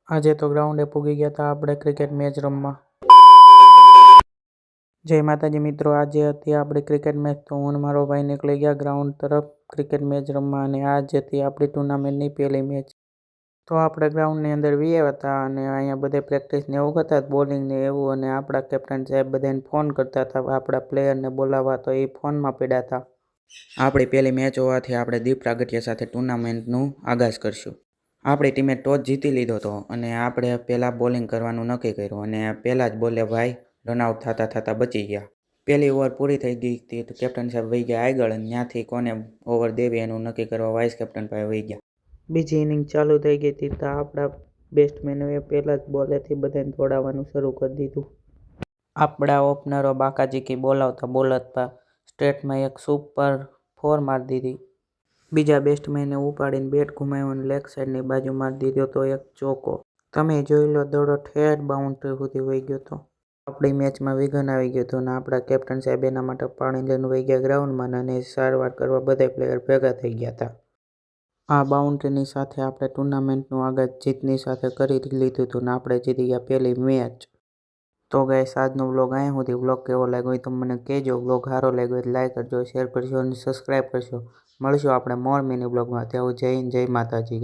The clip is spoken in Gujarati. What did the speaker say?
આજે તો ગ્રાઉન્ડે પૂગી ગયા હતા આપણે ક્રિકેટ મેચ રમવા. જય માતાજી મિત્રો, આજે હતી આપણી ક્રિકેટ મેચ. તો હું અને મારો ભાઈ નીકળી ગયા ગ્રાઉન્ડ તરફ ક્રિકેટ મેચ રમવા અને આજ હતી આપણી ટુર્નામેન્ટની પહેલી મેચ. તો આપણે ગ્રાઉન્ડની અંદર વીએ હતા અને અહીંયા બધે પ્રેક્ટિસને એવું કરતા બોલિંગને એવું, અને આપણા કેપ્ટન સાહેબ બધાને ફોન કરતા હતા આપણા પ્લેયરને બોલાવવા, તો એ ફોનમાં પડ્યા હતા. આપણી પહેલી મેચ હોવાથી આપણે દીપ પ્રાગટ્ય સાથે ટુર્નામેન્ટનું આગાજ કરશું. આપણી ટીમે ટોસ જીતી લીધો હતો અને આપણે પહેલાં બોલિંગ કરવાનું નક્કી કર્યું અને પહેલાં જ બોલે ભાઈ રનઆઉટ થતાં બચી ગયા. પહેલી ઓવર પૂરી થઈ ગઈ હતી તો કેપ્ટન સાહેબ વહી ગયા આગળ અને ત્યાંથી કોને ઓવર દેવી એનું નક્કી કરવા વાઇસ કેપ્ટન પાસે વહી ગયા. બીજી ઇનિંગ ચાલુ થઈ ગઈ હતી તો આપણા બેટ્સમેનોએ પહેલાં જ બોલેથી બધાને દોડાવવાનું શરૂ કરી દીધું. આપણા ઓપનરો બાકાજીકી બોલાવતા સ્ટ્રેટમાં એક સુપર 4 મારી દીધી. બીજા બેટ્સમેને ઉપાડીને બેટ ઘુમાવ્યો અને લેગ સાઈડની બાજુ મારી દીધો તો એક ચોકો. તમે જોઈ લો, દડો ઠેઠ બાઉન્ડ્રી સુધી વહી ગયો હતો. આપણી મેચમાં વિઘન આવી ગયું હતું અને આપણા કેપ્ટન સાહેબ એના માટે પાણી લઈને વહી ગયા ગ્રાઉન્ડમાં અને સારવાર કરવા બધા પ્લેયર ભેગા થઈ ગયા હતા. આ બાઉન્ડ્રીની સાથે આપણે ટુર્નામેન્ટનું આગાજ જીતની સાથે કરી લીધું હતું અને આપણે જીતી ગયા પહેલી મેચ. તો ગાઈસ, આજનો વ્લોગ અહીંયા સુધી. વ્લોગ કેવો લાગ્યો હોય તો મને કહેજો. વ્લોગ સારો લાગ્યો હોય લાઈક કરજો, શેર કરજો અને સબસ્ક્રાઈબ કરજો. મળીશું આપણે મોર મિની વ્લોગમાં. ત્યાં જય હિન્દ, જય માતાજી.